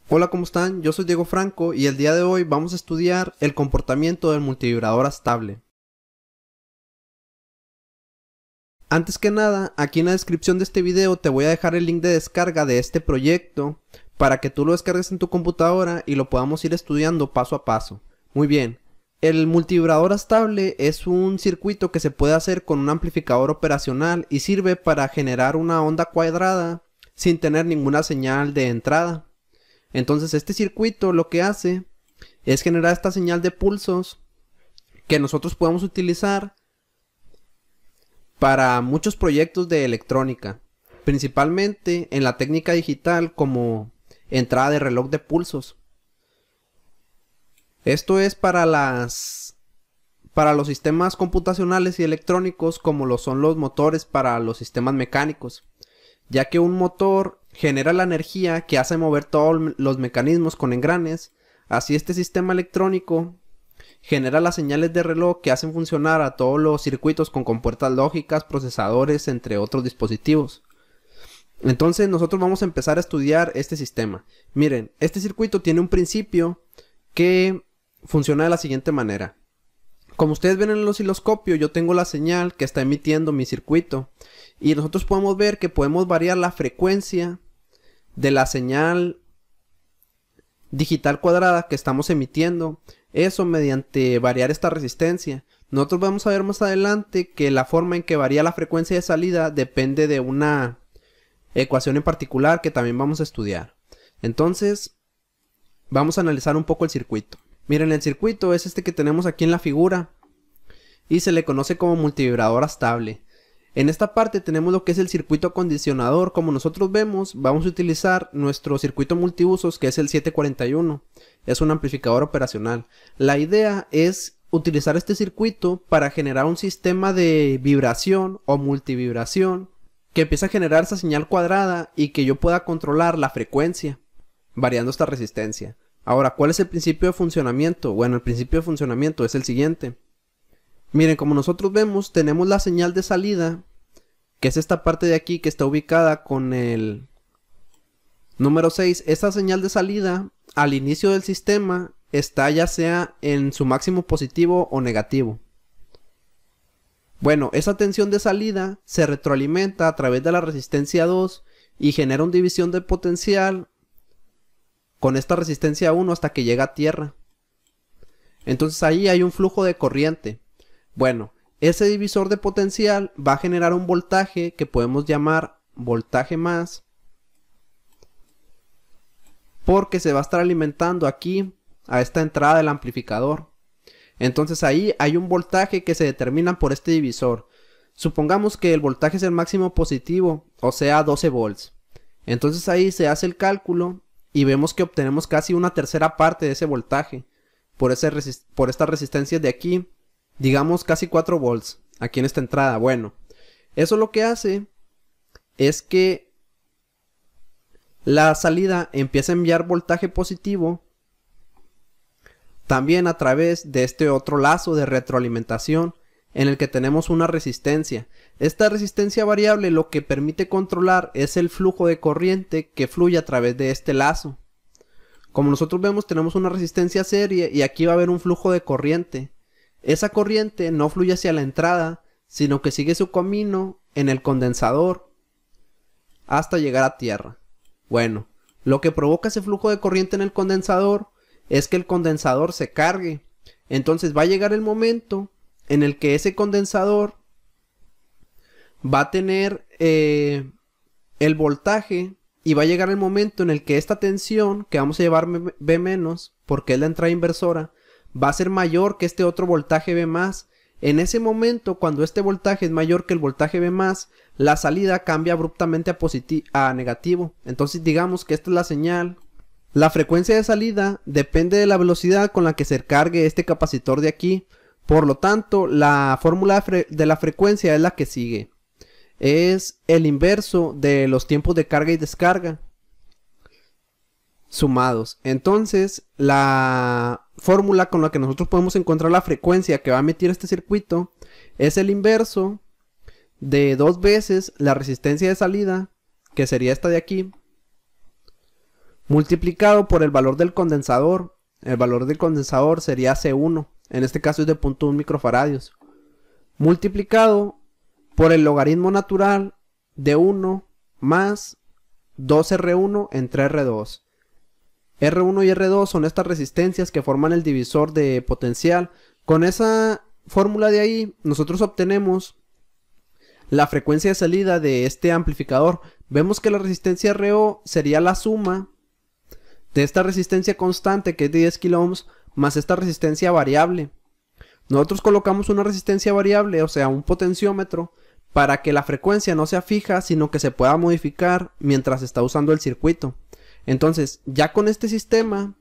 Hola, ¿cómo están? Yo soy Diego Franco y el día de hoy vamos a estudiar el comportamiento del multivibrador estable. Antes que nada, aquí en la descripción de este video te voy a dejar el link de descarga de este proyecto para que tú lo descargues en tu computadora y lo podamos ir estudiando paso a paso. Muy bien. El multivibrador estable es un circuito que se puede hacer con un amplificador operacional y sirve para generar una onda cuadrada sin tener ninguna señal de entrada. Entonces este circuito lo que hace es generar esta señal de pulsos que nosotros podemos utilizar para muchos proyectos de electrónica, principalmente en la técnica digital como entrada de reloj de pulsos. Esto es para los sistemas computacionales y electrónicos como lo son los motores para los sistemas mecánicos, ya que un motor genera la energía que hace mover todos los mecanismos con engranes. Así este sistema electrónico genera las señales de reloj que hacen funcionar a todos los circuitos con compuertas lógicas, procesadores, entre otros dispositivos. Entonces nosotros vamos a empezar a estudiar este sistema. Miren, este circuito tiene un principio que funciona de la siguiente manera. Como ustedes ven en el osciloscopio, yo tengo la señal que está emitiendo mi circuito. Y nosotros podemos ver que podemos variar la frecuencia de la señal digital cuadrada que estamos emitiendo. Eso mediante variar esta resistencia. Nosotros vamos a ver más adelante que la forma en que varía la frecuencia de salida depende de una ecuación en particular que también vamos a estudiar. Entonces, vamos a analizar un poco el circuito. Miren, el circuito es este que tenemos aquí en la figura y se le conoce como multivibrador estable. En esta parte tenemos lo que es el circuito acondicionador. Como nosotros vemos, vamos a utilizar nuestro circuito multiusos que es el 741. Es un amplificador operacional. La idea es utilizar este circuito para generar un sistema de vibración o multivibración que empieza a generar esa señal cuadrada y que yo pueda controlar la frecuencia variando esta resistencia. Ahora, ¿cuál es el principio de funcionamiento? Bueno, el principio de funcionamiento es el siguiente. Miren, como nosotros vemos, tenemos la señal de salida, que es esta parte de aquí que está ubicada con el número 6. Esta señal de salida al inicio del sistema está ya sea en su máximo positivo o negativo. Bueno, esa tensión de salida se retroalimenta a través de la resistencia 2 y genera una división de potencial con esta resistencia 1 hasta que llega a tierra. Entonces ahí hay un flujo de corriente. Bueno, ese divisor de potencial va a generar un voltaje que podemos llamar voltaje más, porque se va a estar alimentando aquí a esta entrada del amplificador. Entonces ahí hay un voltaje que se determina por este divisor. Supongamos que el voltaje es el máximo positivo, o sea 12 volts. Entonces ahí se hace el cálculo y vemos que obtenemos casi una tercera parte de ese voltaje por estas resistencias de aquí. Digamos casi 4 volts aquí en esta entrada. Bueno, eso lo que hace es que la salida empieza a enviar voltaje positivo también a través de este otro lazo de retroalimentación en el que tenemos una resistencia. Esta resistencia variable lo que permite controlar es el flujo de corriente que fluye a través de este lazo. Como nosotros vemos, tenemos una resistencia serie y aquí va a haber un flujo de corriente. Esa corriente no fluye hacia la entrada, sino que sigue su camino en el condensador hasta llegar a tierra. Bueno, lo que provoca ese flujo de corriente en el condensador es que el condensador se cargue. Entonces va a llegar el momento en el que ese condensador va a tener el voltaje y va a llegar el momento en el que esta tensión que vamos a llevar B-, porque es la entrada inversora, va a ser mayor que este otro voltaje B+. En ese momento, cuando este voltaje es mayor que el voltaje B+, la salida cambia abruptamente a negativo. Entonces digamos que esta es la señal. La frecuencia de salida depende de la velocidad con la que se cargue este capacitor de aquí. Por lo tanto, la fórmula de la frecuencia es la que sigue. Es el inverso de los tiempos de carga y descarga sumados. Entonces, la fórmula con la que nosotros podemos encontrar la frecuencia que va a emitir este circuito es el inverso de 2 veces la resistencia de salida, que sería esta de aquí, multiplicado por el valor del condensador. El valor del condensador sería C1, en este caso es de 0.1 microfaradios, multiplicado por el logaritmo natural de 1 más 2R1 entre R2. R1 y R2 son estas resistencias que forman el divisor de potencial. Con esa fórmula de ahí, nosotros obtenemos la frecuencia de salida de este amplificador. Vemos que la resistencia RO sería la suma de esta resistencia constante, que es de 10 kilo ohms, más esta resistencia variable. Nosotros colocamos una resistencia variable, o sea, un potenciómetro, para que la frecuencia no sea fija, sino que se pueda modificar mientras está usando el circuito. Entonces, ya con este sistema,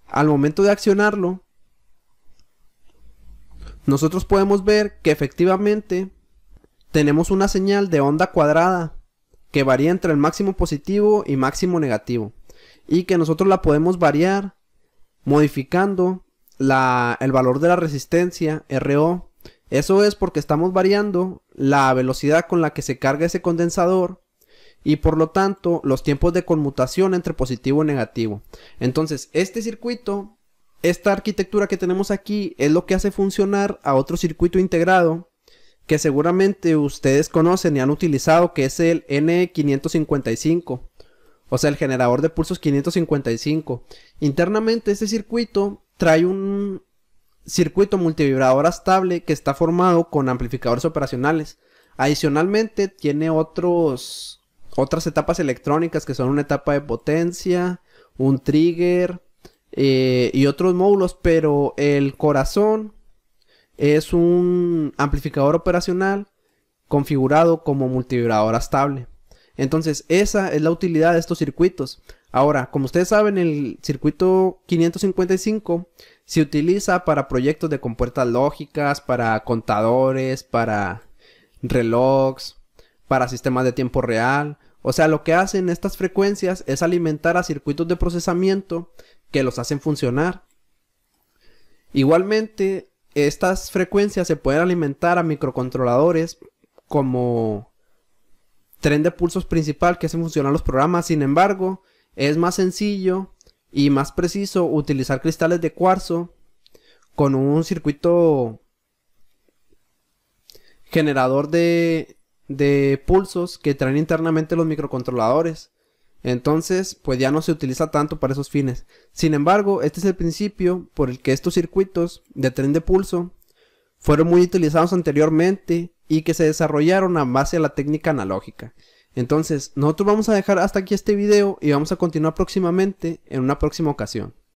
al momento de accionarlo, nosotros podemos ver que efectivamente tenemos una señal de onda cuadrada que varía entre el máximo positivo y máximo negativo, y que nosotros la podemos variar modificando el valor de la resistencia RO. Eso es porque estamos variando la velocidad con la que se carga ese condensador y por lo tanto los tiempos de conmutación entre positivo y negativo. Entonces este circuito, esta arquitectura que tenemos aquí, es lo que hace funcionar a otro circuito integrado que seguramente ustedes conocen y han utilizado, que es el N555, o sea, el generador de pulsos 555. Internamente este circuito trae un circuito multivibrador estable que está formado con amplificadores operacionales. Adicionalmente tiene otras etapas electrónicas, que son una etapa de potencia, un trigger y otros módulos, pero el corazón es un amplificador operacional configurado como multivibrador estable. Entonces esa es la utilidad de estos circuitos. Ahora, como ustedes saben, el circuito 555 se utiliza para proyectos de compuertas lógicas, para contadores, para relojes, para sistemas de tiempo real. O sea, lo que hacen estas frecuencias es alimentar a circuitos de procesamiento que los hacen funcionar. Igualmente, estas frecuencias se pueden alimentar a microcontroladores como tren de pulsos principal que hacen funcionar los programas. Sin embargo, es más sencillo y más preciso utilizar cristales de cuarzo con un circuito generador de pulsos que traen internamente los microcontroladores. Entonces, pues ya no se utiliza tanto para esos fines. Sin embargo, este es el principio por el que estos circuitos de tren de pulso fueron muy utilizados anteriormente y que se desarrollaron a base de la técnica analógica. Entonces, nosotros vamos a dejar hasta aquí este video y vamos a continuar próximamente en una próxima ocasión.